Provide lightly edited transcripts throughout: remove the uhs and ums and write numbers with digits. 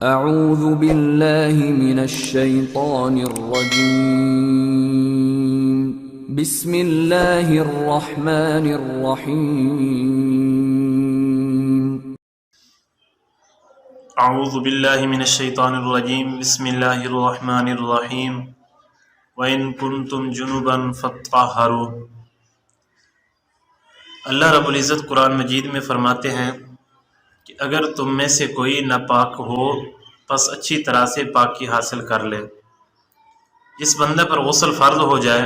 اعوذ باللہ من الشیطان الرجیم بسم اللہ الرحمن الرحیم اعوذ باللہ من الشیطان الرجیم بسم اللہ الرحمن الرحیم وَإِن كُنتُمْ جُنُبًا فَاطَّهَّرُوا۔ اللہ رب العزت قرآن مجید میں فرماتے ہیں کہ اگر تم میں سے کوئی ناپاک ہو پس اچھی طرح سے پاکی حاصل کر لے۔ جس بندے پر غسل فرض ہو جائے،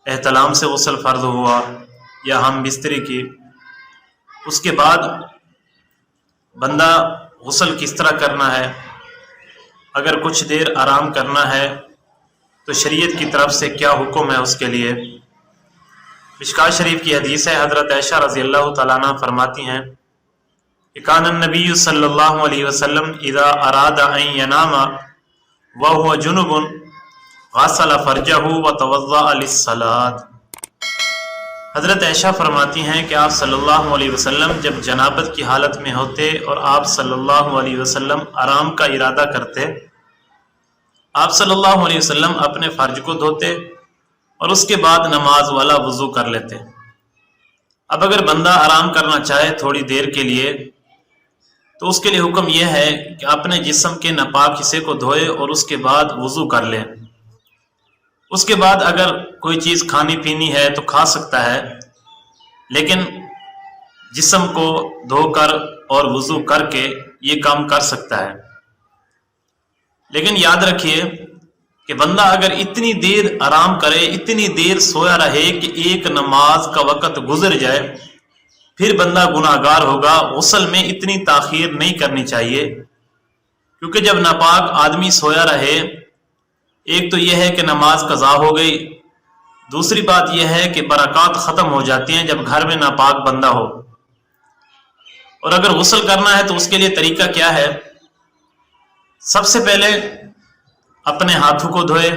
احتلام سے غسل فرض ہوا یا ہم بستری کی، اس کے بعد بندہ غسل کس طرح کرنا ہے، اگر کچھ دیر آرام کرنا ہے تو شریعت کی طرف سے کیا حکم ہے اس کے لیے۔ مشکوٰۃ شریف کی حدیث ہے، حضرت عائشہ رضی اللہ تعالیٰ عنہ فرماتی ہیں کہ کان النبی صلی اللہ علیہ وسلم اذا اراد ان ینام وهو جنب غسل فرجہ وتوضأ للصلاۃ۔ حضرت عائشہ فرماتی ہیں کہ آپ صلی اللہ علیہ وسلم جب جنابت کی حالت میں ہوتے اور آپ صلی اللہ علیہ وسلم آرام کا ارادہ کرتے، آپ صلی اللہ علیہ وسلم اپنے فرج کو دھوتے اور اس کے بعد نماز والا وضو کر لیتے۔ اب اگر بندہ آرام کرنا چاہے تھوڑی دیر کے لیے تو اس کے لیے حکم یہ ہے کہ اپنے جسم کے ناپاک حصے کو دھوئے اور اس کے بعد وضو کر لے۔ اس کے بعد اگر کوئی چیز کھانی پینی ہے تو کھا سکتا ہے، لیکن جسم کو دھو کر اور وضو کر کے یہ کام کر سکتا ہے۔ لیکن یاد رکھیے کہ بندہ اگر اتنی دیر آرام کرے، اتنی دیر سویا رہے کہ ایک نماز کا وقت گزر جائے، پھر بندہ گناہگار ہوگا۔ غسل میں اتنی تاخیر نہیں کرنی چاہیے، کیونکہ جب ناپاک آدمی سویا رہے، ایک تو یہ ہے کہ نماز قضا ہو گئی، دوسری بات یہ ہے کہ برکات ختم ہو جاتی ہیں جب گھر میں ناپاک بندہ ہو۔ اور اگر غسل کرنا ہے تو اس کے لیے طریقہ کیا ہے؟ سب سے پہلے اپنے ہاتھوں کو دھوئے،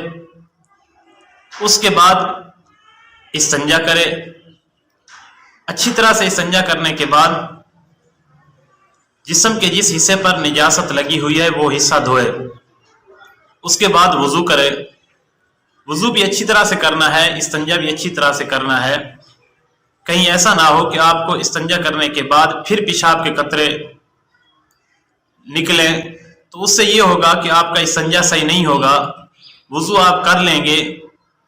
اس کے بعد استنجا کرے۔ اچھی طرح سے استنجا کرنے کے بعد جسم کے جس حصے پر نجاست لگی ہوئی ہے وہ حصہ دھوئے، اس کے بعد وضو کرے۔ وضو بھی اچھی طرح سے کرنا ہے، استنجا بھی اچھی طرح سے کرنا ہے۔ کہیں ایسا نہ ہو کہ آپ کو استنجا کرنے کے بعد پھر پیشاب کے قطرے نکلیں، تو اس سے یہ ہوگا کہ آپ کا استنجا صحیح نہیں ہوگا۔ وضو آپ کر لیں گے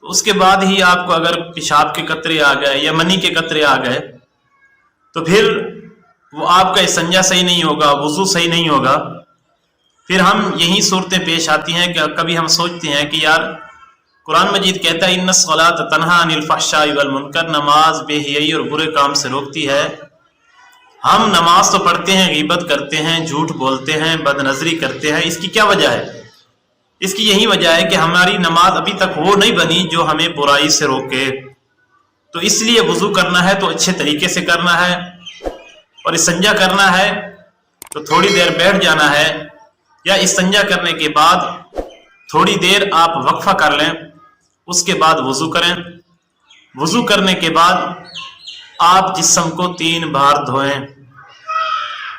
تو اس کے بعد ہی آپ کو اگر پیشاب کے قطرے آ گئے یا منی کے قطرے آ گئے تو پھر وہ آپ کا استنجا صحیح نہیں ہوگا، وضو صحیح نہیں ہوگا۔ پھر ہم یہی صورتیں پیش آتی ہیں کہ کبھی ہم سوچتے ہیں کہ یار قرآن مجید کہتا ہے ان الصلاۃ تنہی عن الفحشاء والمنکر، نماز بے حیائی اور برے کام سے روکتی ہے۔ ہم نماز تو پڑھتے ہیں، غیبت کرتے ہیں، جھوٹ بولتے ہیں، بد نظری کرتے ہیں۔ اس کی کیا وجہ ہے؟ اس کی یہی وجہ ہے کہ ہماری نماز ابھی تک وہ نہیں بنی جو ہمیں برائی سے روکے۔ تو اس لیے وضو کرنا ہے تو اچھے طریقے سے کرنا ہے، اور استنجا کرنا ہے تو تھوڑی دیر بیٹھ جانا ہے، یا استنجا کرنے کے بعد تھوڑی دیر آپ وقفہ کر لیں، اس کے بعد وضو کریں۔ وضو کرنے کے بعد آپ جسم کو 3 بار دھوئیں،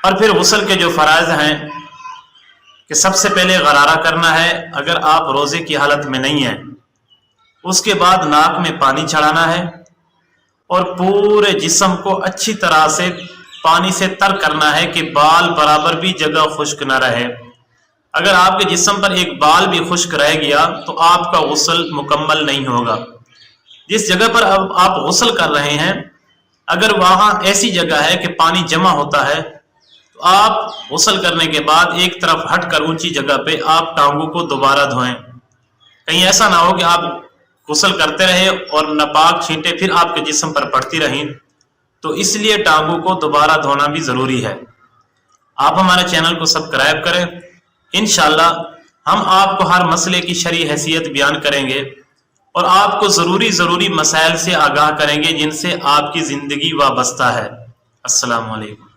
اور پھر غسل کے جو فرائض ہیں کہ سب سے پہلے غرارہ کرنا ہے اگر آپ روزے کی حالت میں نہیں ہیں، اس کے بعد ناک میں پانی چڑھانا ہے اور پورے جسم کو اچھی طرح سے پانی سے تر کرنا ہے کہ بال برابر بھی جگہ خشک نہ رہے۔ اگر آپ کے جسم پر ایک بال بھی خشک رہ گیا تو آپ کا غسل مکمل نہیں ہوگا۔ جس جگہ پر اب آپ غسل کر رہے ہیں اگر وہاں ایسی جگہ ہے کہ پانی جمع ہوتا ہے تو آپ غسل کرنے کے بعد ایک طرف ہٹ کر اونچی جگہ پہ آپ ٹانگوں کو دوبارہ دھوئیں۔ کہیں ایسا نہ ہو کہ آپ غسل کرتے رہے اور ناپاک چھینٹیں پھر آپ کے جسم پر پڑتی رہیں، تو اس لیے ٹانگوں کو دوبارہ دھونا بھی ضروری ہے۔ آپ ہمارے چینل کو سبسکرائب کریں، انشاءاللہ ہم آپ کو ہر مسئلے کی شرعی حیثیت بیان کریں گے اور آپ کو ضروری مسائل سے آگاہ کریں گے جن سے آپ کی زندگی وابستہ ہے۔ السلام علیکم۔